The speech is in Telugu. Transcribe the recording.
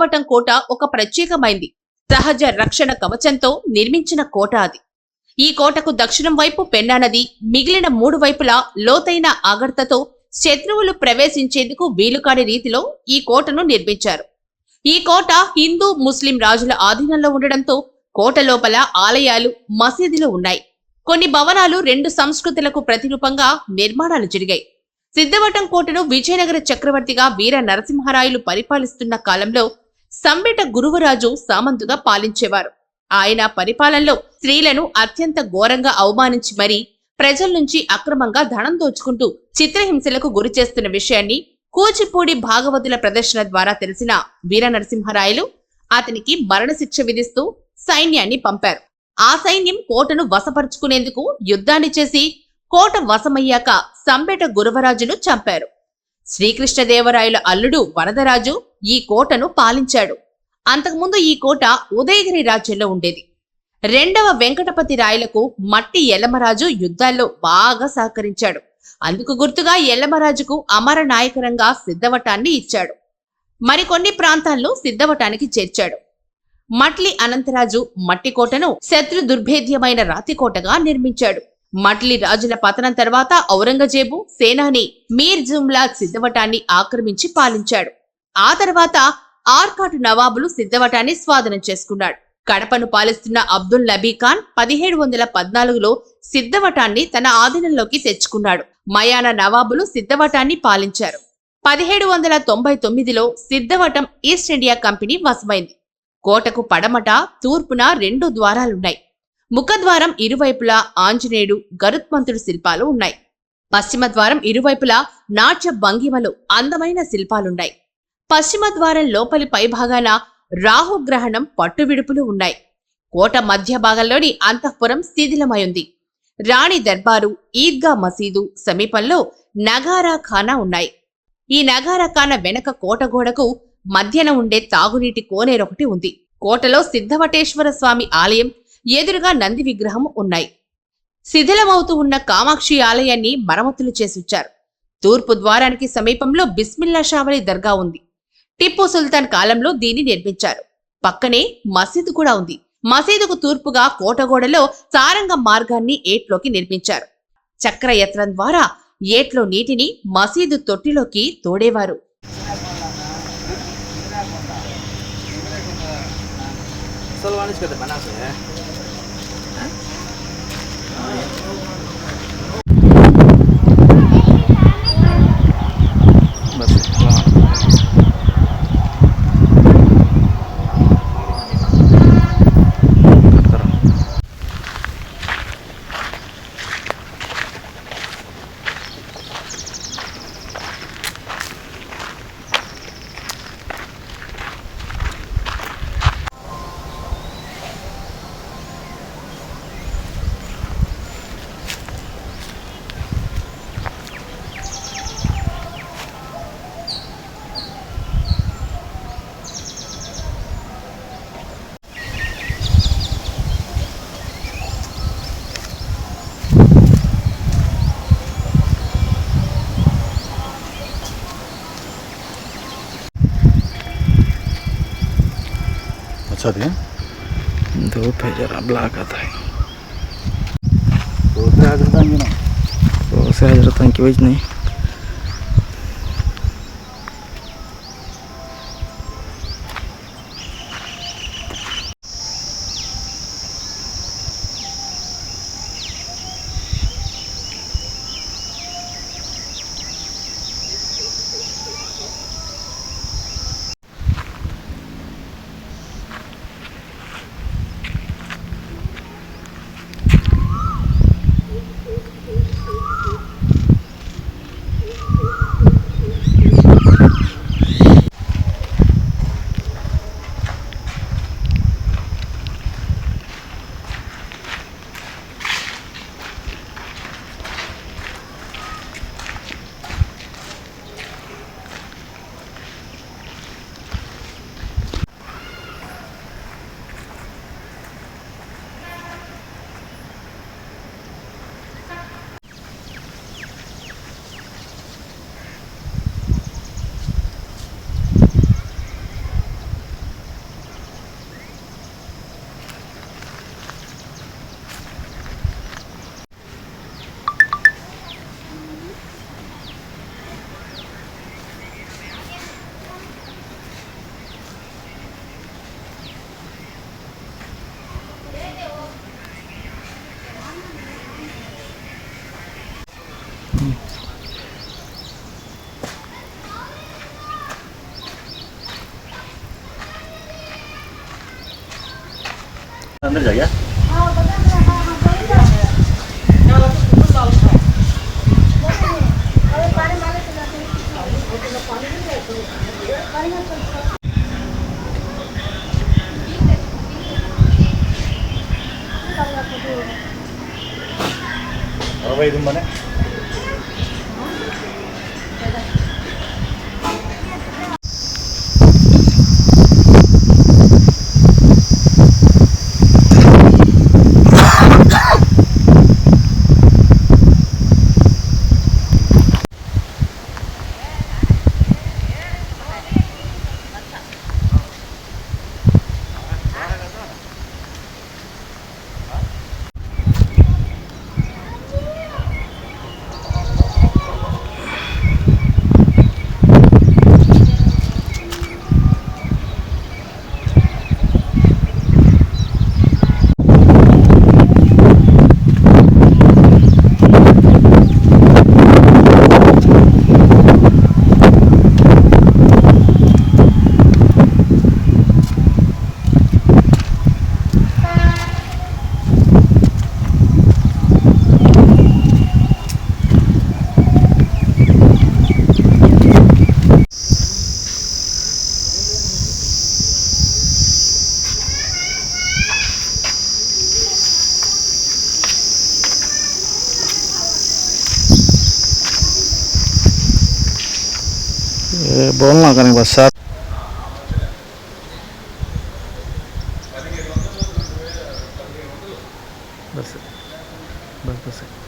సిద్ధవటం కోట ఒక ప్రత్యేకమైంది సహజ రక్షణ కవచంతో నిర్మించిన కోట అది. ఈ కోటకు దక్షిణం వైపు పెన్నా నది, మిగిలిన 3 వైపులా లోతైన ఆగర్తతో శత్రువులు ప్రవేశించేందుకు వీలుకాని రీతిలో ఈ కోటను నిర్మించారు. ఈ కోట హిందూ, ముస్లిం రాజుల ఆధీనంలో ఉండడంతో కోట లోపల ఆలయాలు, మసీదులు ఉన్నాయి. కొన్ని భవనాలు 2 సంస్కృతులకు ప్రతిరూపంగా నిర్మాణాలు జరిగాయి. సిద్ధవటం కోటను విజయనగర చక్రవర్తిగా వీర నరసింహరాయలు పరిపాలిస్తున్న కాలంలో సంబెట గురువరాజు సామంతుగా పాలించేవారు. ఆయన పరిపాలనలో స్త్రీలను అత్యంత ఘోరంగా అవమానించి మరీ ప్రజల నుంచి అక్రమంగా ధనం దోచుకుంటూ చిత్రహింసలకు గురి చేస్తున్న విషయాన్ని కూచిపూడి భాగవతుల ప్రదర్శన ద్వారా తెలిసిన వీర నరసింహరాయలు అతనికి మరణశిక్ష విధిస్తూ సైన్యాన్ని పంపారు. ఆ సైన్యం కోటను వశపరుచుకునేందుకు యుద్ధాన్ని చేసి కోట వశమయ్యాక సంబెట గురవరాజును చంపారు. శ్రీకృష్ణదేవరాయల అల్లుడు వరదరాజు ఈ కోటను పాలించాడు. అంతకుముందు ఈ కోట ఉదయగిరి రాజ్యంలో ఉండేది. 2వ వెంకటపతి రాయలకు మట్టి ఎల్లమరాజు యుద్ధాల్లో బాగా సహకరించాడు. అందుకు గుర్తుగా ఎల్లమరాజుకు అమర నాయకరంగా సిద్ధవటాన్ని ఇచ్చాడు. మరికొన్ని ప్రాంతాల్లో సిద్ధవటానికి చేర్చాడు. మట్లి అనంతరాజు మట్టి కోటను శత్రు దుర్భేద్యమైన రాతికోటగా నిర్మించాడు. మట్లి రాజుల పతనం తర్వాత ఔరంగజేబు సేనాని మీర్ జుమ్లా సిద్ధవటాన్ని ఆక్రమించి పాలించాడు. ఆ తర్వాత ఆర్కాటు నవాబులు సిద్ధవటాన్ని స్వాధీనం చేసుకున్నాడు. కడపను పాలిస్తున్న అబ్దుల్ నబీ ఖాన్ 1714లో సిద్ధవటాన్ని తన ఆధీనంలోకి తెచ్చుకున్నాడు. మయానా నవాబులు సిద్ధవటాన్ని పాలించారు. 1799లో సిద్ధవటం ఈస్ట్ ఇండియా కంపెనీ వశమైంది. కోటకు పడమట, తూర్పున 2 ద్వారాలున్నాయి. ముఖద్వారం ఇరువైపులా ఆంజనేయుడు, గరుత్మంతుడు శిల్పాలు ఉన్నాయి. పశ్చిమ ద్వారం ఇరువైపులా నాట్య భంగిమలు, అందమైన శిల్పాలున్నాయి. పశ్చిమ ద్వారం లోపలి పైభాగాన రాహుగ్రహణం పట్టువిడుపులు ఉన్నాయి. కోట మధ్య భాగంలోని అంతఃపురం శిథిలమైంది. రాణి దర్బారు, ఈద్గా మసీదు సమీపంలో నగారా ఖానా ఉన్నాయి. ఈ నగారా ఖానా వెనక కోట గోడకు మధ్యన ఉండే తాగునీటి కోనేరొకటి ఉంది. కోటలో సిద్ధవటేశ్వర స్వామి ఆలయం, ఎదురుగా నంది విగ్రహం ఉన్నాయి. శిథిలమవుతూ ఉన్న కామాక్షి ఆలయాన్ని మరమ్మతులు చేసుంచారు. తూర్పు ద్వారానికి సమీపంలో బిస్మిల్లా షావలి దర్గా ఉంది. టిప్పు సుల్తాన్ కాలంలో దీన్ని నిర్మించారు. పక్కనే మసీదు కూడా ఉంది. మసీదుకు తూర్పుగా కోటగోడలో సారంగ మార్గాన్ని ఏట్లోకి నిర్మించారు. చక్రయత్నం ద్వారా ఏట్లో నీటిని మసీదు తొట్టిలోకి తోడేవారు. अच्छा थे धूप है जरा ब्लैक आता है तो से हजरत की वजह नहीं अंदर जाइए भाई तुम बने बोलना करें बस सर बस बस बस